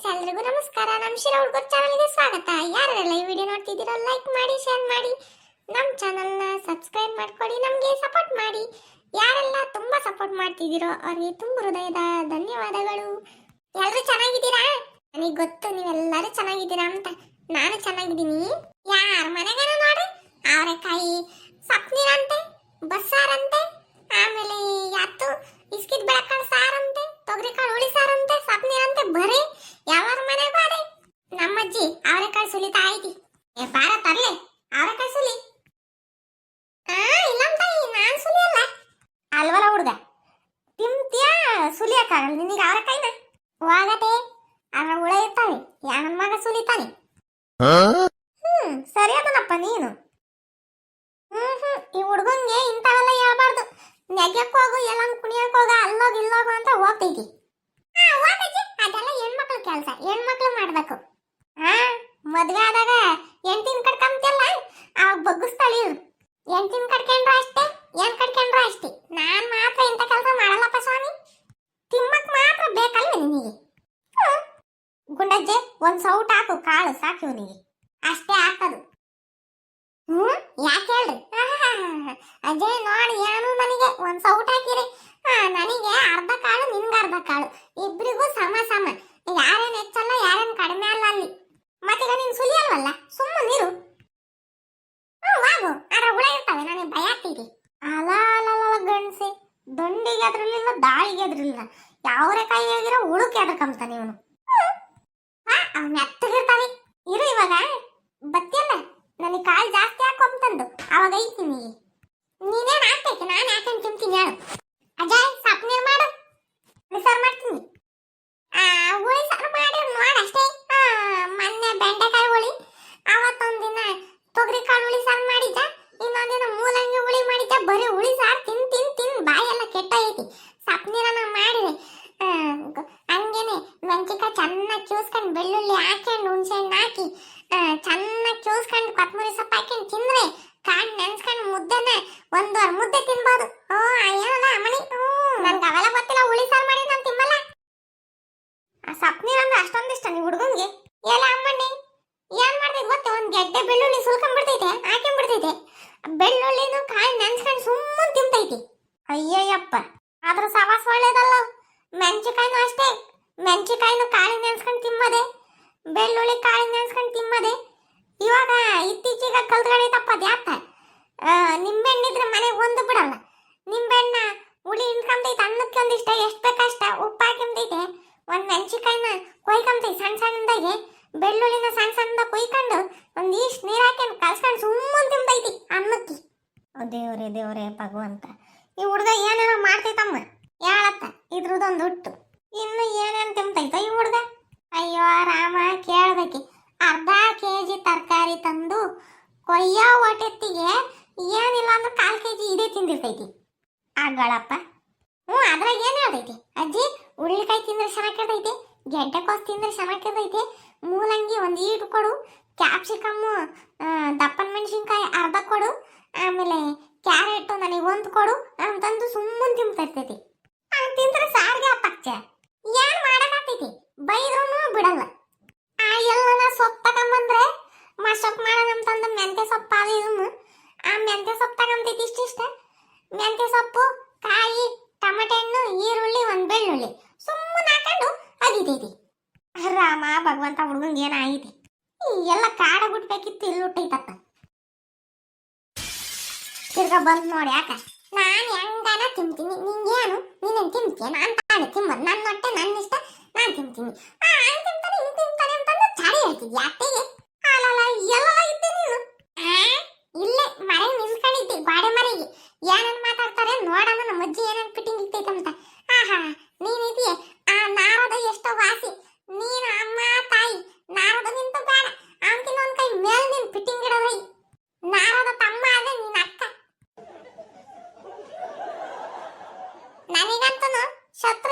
Friends, ಎಲ್ರಿಗೂ ನಮಸ್ಕಾರ. ನಮ್ಮ ಶಿರಾ ಹುಡುಗರ ಚಾನಲ್ಗೆ ಸ್ವಾಗತ. ಯಾರೆಲ್ಲ ಈ ವಿಡಿಯೋ ನೋಡ್ತಿದ್ದೀರೋ ಲೈಕ್ ಮಾಡಿ, ಶೇರ್ ಮಾಡಿ, ನಮ್ಮ ಚಾನಲ್ನ ಸಬ್ಸ್ಕ್ರೈಬ್ ಮಾಡ್ಕೊಳ್ಳಿ, ನಮಗೆ ಸಪೋರ್ಟ್ ಮಾಡಿ. ಯಾರೆಲ್ಲ ತುಂಬಾ ಸಪೋರ್ಟ್ ಮಾಡ್ತಿದ್ದೀರೋ ಅವ್ರಿಗೆ ತುಂಬ ಹೃದಯದ ಧನ್ಯವಾದಗಳು. ಎಲ್ಲರೂ ಚೆನ್ನಾಗಿದ್ದೀರಾ? ನನಗೆ ಗೊತ್ತು ನೀವೆಲ್ಲರೂ ಚೆನ್ನಾಗಿದ್ದೀರಾ ಅಂತ. ನಾನು ಚೆನ್ನಾಗಿದ್ದೀನಿ. ಯಾರ ಮನೆಗೇನೋ ನೋಡ್ರಿ ಅವರೆಕಾಯಿ ಸಪ್ನೀರಂತೆ, ಬಸ್ಸಾರಂತೆ, ಆಮೇಲೆ ಯಾತು ಇಸ್ಕಿದ್ ಬೆಳಕಾಳು ಸಾರಂತೆ, ತೊಗರಿಕಾಳು ಹುಳಿ ಸಾರಂತೆ, ಸಪ್ನೀರಂತೆ, ಬರೀ ಯಾವಾರ ಮನೆ ಬಾರೆ ನಮ್ಮಜ್ಜಿ ಅವರೆಕಾಳು ಸುಲಿತಾ ಐತಿ. ಬಾರ ತರ್ಲೆ ಅವರೆಕಾಳು ಸುಲಿ. ಇಲ್ಲ ತಾಯಿ, ನಾನು ಸುಲಿಯಲ್ಲ. ಅಲ್ವಲ್ಲ ಹುಡುಗ, ತಿಂತೀಯ ಸುಲಿಯಕ್ಕಾಗಲ್ಲ ನಿನಗೆ ಅವರೆಕಾಯಿನ. ಹೋಗತೆ ಅದ್ರ ಹುಳ ಇರ್ತಾವೆ, ನನ್ನ ಮಗ ಸುಲಿತಾನೆ. ಸರಿ ಅದನಪ್ಪ ನೀನು. ಈ ಹುಡುಗಂಗೆ ಇಂಥವೆಲ್ಲ ಹೇಳ್ಬಾರ್ದು. ನೆಗೆಕ್ ಹೋಗು, ಎಲ್ಲ ಕುಣಿಯಕ್ ಹೋಗ, ಅಲ್ಲೋಗ ಇಲ್ಲೋಗು ಅಂತ ಹೋಗ್ತೈತಿ. ಅದೆಲ್ಲ ಹೆಣ್ಮಕ್ಳು ಕೆಲಸ, ಹೆಣ್ಮಕ್ಳು ಮಾಡ್ಬೇಕು. ಮದ್ವೆ ಆದಾಗ ಹೆಂಡತಿನ ಕಟ್ಕೊಂತಲ್ಲ, ಅವಾಗ ಬಗ್ಗಿಸ್ತಾಳಿ. ಹೆಂಡತಿನ ಕಟ್ಕೊಂಡ್ರು ಅಷ್ಟೇ, ಏನ್ ಕಟ್ಕೊಂಡ್ರು ಅಷ್ಟೇ. ನಾನ್ ಮಾತ್ರ ಇಂಥ ಕೆಲಸ ಮಾಡಲ್ಲಪ್ಪ ಸ್ವಾಮಿ. ತಿಮ್ಮಕ್ ಮಾತ್ರ ಬೇಕಲ್ವ ನಿನಗೆ? ಗುಂಡಜ್ಜೆ ಒಂದ್ ಸೌಟ್ ಹಾಕು, ಕಾಳು ಸಾಕು ಇವನಿಗೆ, ಅಷ್ಟೇ ಹಾಕೋದು. ಯಾಕೆ ಹೇಳ್ರಿ? ಅಜಯ್ ನೋಡಿ ಏನು ನನಗೆ ಒಂದ್ ಸೌಟ್ ಹಾಕಿರಿ. ನನಗೆ ಅರ್ಧ ಕಾಳು, ನಿನ್ಗೆ ಅರ್ಧ ಕಾಳು, ಇಬ್ರಿಗೂ ಸಮ ಸಮ. ಯಾರೇನ್ ಹೆಚ್ಚಲ್ಲ, ಯಾರೇನ್ ಕಡಿಮೆ ಅಲ್ಲ ಅಲ್ಲಿ. ಮತ್ತೀಗ ನೀನ್ ಸುಲಿಯಲ್ವಲ್ಲ, ಸುಮ್ಮನೆ ನೀರು. ವಾಗು, ಅದ್ರ ಹುಳ ಇರ್ತಾವೆ, ನನಗೆ ಭಯ ಆಗ್ತೈತಿ. ಅಲ ಗಂಡ್ಸಿ, ದಂಡಿಗೆ ಅದ್ರಲ್ಲಿಲ್ಲ, ದಾಳಿಗೆ ಅದ್ರಲ್ಲಿಲ್ಲ, ಯಾವ್ರೆ ಕಾಯಿ ಆಗಿರೋ ಹುಳುಕ್ಕೆ ಅದ್ರಕಂತಾನೆ ಇವನು. ಅವ್ ಮೆತ್ತಗಿರ್ತಾವೆ. ಇರು, ಇವಾಗ ಬತ್ತಿಯಲ್ಲ, ನನಗೆ ಕಾಳು ಜಾಸ್ತಿ ಹಾಕೊಂತಂದು ಅವಾಗ ಐತೀನಿ. ನೀನೇನ್ ಹಾಕ್ತೈತಿ, ನಾನು ಹಾಕೊಂಡು ತಿಂತೀನಿ ಹೇಳು. ಅಜಯ್ ಸಪ್ನೀರ್ ಮಾಡು, ಹುಳಿಸಾರು ಮಾಡ್ತೀನಿ. ಹುಳಿಸಾರು ಮಾಡಿ ನೋಡ ಅಷ್ಟೇ. ಮೊನ್ನೆ ಬೆಂಡೆಕಾಯಿ ಹುಳಿ, ಅವತ್ತೊಂದಿನ ತೊಗರಿಕಾಳು ಹುಳಿಸಾರು ಮಾಡಿದ್ದ, ಇನ್ನೊಂದಿನ ಮೂಲಂಗಿ ಹುಳಿ ಮಾಡಿದ್ದ. ಬರೀ ಹುಳಿಸಾರು ತಿನ್ ತಿನ್ ತಿನ್ ಬಾಯೆಲ್ಲ ಕೆಟ್ಟೈತಿ. ಸಪ್ನೀರನ್ನ ಮಾಡಿದೆ. ಹಂಗೇನೆ ಮೆಣಸಿನ್ಕಾಯಿ ಚೆನ್ನಾಗಿ ಕ್ಯೂಸ್ಕೊಂಡು, ಬೆಳ್ಳುಳ್ಳಿ ಹಾಕೊಂಡು, ಹುಣಸೆ ಹಣ್ಣು ಹಾಕಿ ಚೆನ್ನಾಗಿ ಕ್ಯೂಸ್ಕೊಂಡು, ಕೊತ್ತಂಬರಿ ಸೊಪ್ಪು ಹಾಕೊಂಡು ತಿಂದ್ರೆ ಕಾಳು ನೆನ್ಸ್ಕೊಂಡು ಮುದ್ದೆನ ಒಂದೂವರೆ ಮುದ್ದೆ ತಿನ್ಬೋದು. ಏನಲ್ಲ ಅಮ್ಮಣಿ, ನನ್ಗೆ ಅವೆಲ್ಲ ಗೊತ್ತಿಲ್ಲ. ಹುಳಿಸಾರು ಮಾಡಿ ನಾನು ತಿನ್ನಲ್ಲ. ಆ ಸಪ್ನೀರ್ ಅಂದ್ರೆ ಅಷ್ಟೊಂದಿಷ್ಟ ನೀವು ಹುಡುಗಂಗೆ? ಎಲ್ಲ ಅಮ್ಮಣ್ಣಿ ಏನ್ ಮಾಡ್ತೈತೆ ಗೊತ್ತ? ಒಂದ್ ಗೆಡ್ಡೆ ಬೆಳ್ಳುಳ್ಳಿ ಸುಲ್ಕೊಂಡ್ಬಿಡ್ತೈತೆ, ಹಾಕೊಂಡ್ಬಿಡ್ತೈತೆ. ಬೆಳ್ಳುಳ್ಳಿನೂ ಕಾಳು ನೆನ್ಸ್ಕೊಂಡು ಸುಮ್ಮನೆ ತಿಂತೈತಿ. ಅಯ್ಯಯ್ಯಪ್ಪ, ಆದ್ರೂ ಸವಾಸ ಒಳ್ಳೇದಲ್ಲ. ಮೆಣಸಿಕಾಯಿನೂ ಅಷ್ಟೇ, ಮೆಣಸಿಕಾಯಿನೂ ಕಾಳು ನೆನ್ಸ್ಕೊಂಡು ತಿಮ್ಮದೆ, ಬೆಳ್ಳುಳ್ಳಿ ಕಾಳು ನೆನ್ಸ್ಕೊಂಡು ತಿಮ್ಮದೆ. ಇವಾಗ ಇತ್ತೀಚೆಗೆ ಕಲ್ತ್ಕೊಂಡೈತಪ್ಪ ಅದ್ಯಾತ. ನಿಂಬೆಹಣ್ಣಿದ್ರೆ ಮನೆಗೆ ಒಂದು ಬಿಡಲ್ಲ. ನಿಂಬೆಹಣ್ಣ ಹುಳಿ ಹಿಂಡ್ಕೊಂಬೈತೆ, ಅನ್ನಕ್ಕೆ ಒಂದಿಷ್ಟ ಎಷ್ಟು ಬೇಕಷ್ಟ ಉಪ್ಪು ಹಾಕಿಂಬೈತೆ. ಒಂದು ಮೆಣಸಿಕಾಯಿನ ಕೊಯ್ಕೊಂಬೈತೆ ಸಣ್ಣ ಸಣ್ಣದಾಗಿ, ಬೆಳ್ಳುಳ್ಳಿನ ಸಣ್ಣ ಸಣ್ಣದಾಗ ಕೊಯ್ಕೊಂಡು ಒಂದಿಷ್ಟು ನೀರು ಹಾಕೊಂಡು ಕಲ್ಸ್ಕೊಂಡು ಸುಮ್ಮನೆ ತಿಂಬೈತಿ ಅನ್ನಕ್ಕೆ. ದೇವ್ರೇ ದೇವ್ರೇ ಭಗವಂತ, ಈ ಹುಡುಗ ಏನೇನೋ ಮಾಡ್ತೈತಮ್ಮ ಹೇಳತ್ತ. ಇದ್ರದೊಂದು ಹುಟ್ಟು ಇನ್ನು ಏನೇನು ತಿಂತೈತ ಈ ಹುಡುಗ. ಅಯ್ಯೋ ರಾಮ, ಕೇಳ್ಬೇಕಿ. ಅರ್ಧ ಕೆಜಿ ತರಕಾರಿ ತಂದು ಕೊಯ್ಯೋ ಹೊಟ್ಟೆತ್ತಿಗೆ ಏನಿಲ್ಲ ಅಂದ್ರೆ 1/4 ಕೆಜಿ ಇದೇ ತಿಂದಿರ್ತೈತಿ ಆಗಳಪ್ಪ. ಅದ್ರಾಗ ಏನು ಹೇಳ್ತೈತಿ ಅಜ್ಜಿ? ಉಳ್ಳಿಕಾಯಿ ತಿಂದ್ರೆ ಚೆನ್ನಾಗಿರ್ತೈತಿ, ಗೆಡ್ಡೆಕೋಸು ತಿಂದ್ರೆ ಚೆನ್ನಾಗಿರ್ತೈತಿ, ಮೂಲಂಗಿ ಒಂದು ಈಟು ಕೊಡು, ಕ್ಯಾಪ್ಸಿಕಮ್ಮು ದಪ್ಪನ ಮೆಣಸಿನ್ಕಾಯಿ ಅರ್ಧ ಕೊಡು, ಆಮೇಲೆ ಕ್ಯಾರೆಟ್ ನನಗೆ ಒಂದು ಕೊಡು ಅಂತಂದು ಸುಮ್ಮನೆ ತಿಂತಿರ್ತೈತಿ. ತಿಂದ್ರೆ ಸಾರಿಗೆ ಪಚ್ಚ ಏನ್ ಮಾಡಕ್ಕಾಗ್ತೈತಿ? ಬೈದ್ರೂ ಬಿಡಲ್ಲ. ಎಲ್ಲನ ಸೊಪ್ಪು ತಗೊಂಬಂದ್ರೆ ಸೊಪ್ಪು ಮಾಡೋಣ ಅಂತಂದು ಮೆಂತ್ಯ ಸೊಪ್ಪು ಅದು ಇದನ್ನು, ಆ ಮೆಂತ್ಯ ಸೊಪ್ಪು ತಗೊಂಬೈತಿ ಇಷ್ಟಿಷ್ಟ. ಮೆಂತ್ಯ ಸೊಪ್ಪು, ಕಾಯಿ, ಟೊಮೆಟೊ ಹಣ್ಣು, ಈರುಳ್ಳಿ, ಒಂದು ಬೆಳ್ಳುಳ್ಳಿ ಸುಮ್ಮನೆ ಹಾಕೊಂಡು ಅಗಿತೈತಿ. ರಾಮ ಭಗವಂತ, ಹುಡುಗಂಗೆ ಏನಾಗೈತಿ? ಎಲ್ಲ ಕಾಡ ಬಿಡ್ಬೇಕಿತ್ತು, ಇಲ್ಲಿ ಹುಟ್ಟೈತತ್ತ. ತಿರ್ಗಾ ಬಂದು ನೋಡಿ ಯಾಕ ನಾನು ಹೆಂಗಾನ ತಿಂತೀನಿ, ನಿಂಗೇನು ನೀನೇನು ತಿಂತೀಯ? ನಾನು ತಾನೆ ತಿಂಬದು, ನನ್ನ ಹೊಟ್ಟೆ ನನ್ನ ಇಷ್ಟ, ನಾನು ತಿಂತೀನಿ. ಹಂಗೆ ತಿಂತಾನೆ ಹಿಂಗೆ ತಿಂತಾನೆ ಅಂತಂದು ಚಾಡಿ ಹೇಳ್ತಿದ್ಯ ಅತ್ತೆಗೆ. ಅಲ್ಲಲ್ಲ ಎಲ್ಲ ಇದ್ದೆ ನೀನು. ಇಲ್ಲೇ ಮರೆ ನಿಲ್ಕೊಂಡಿದ್ದೆ ಗೋಡೆ ಮರೆಗೆ. ಏನನ್ ಮಾತಾಡ್ತಾರೆ ನೋಡೋಣ, ನಮ್ಮ ಅಜ್ಜಿ ಏನನ್ ಫಿಟ್ಟಿಂಗ್ ಇರ್ತೈತಂತ. ನೀನಿದೆಯೇ ಆ ನಾರದ ಎಷ್ಟೋ ವಾಸಿ. ನೀನು ಅಮ್ಮ ತಾಯಿ, ನಾರದ ನಿಂತು ಬೇಡ, ಅವನ್ಕಿನ್ನ ಒಂದ್ ಕೈ ಮೇಲ್ ನೀನ್ ಫಿಟ್ಟಿಂಗ್ ಇಡೋದೈ. ನಾರದ ತಮ್ಮ ಅದೇ ನೀನ್ ಅಕ್ಕ. ನನಗಂತೂ ಶತ್ರು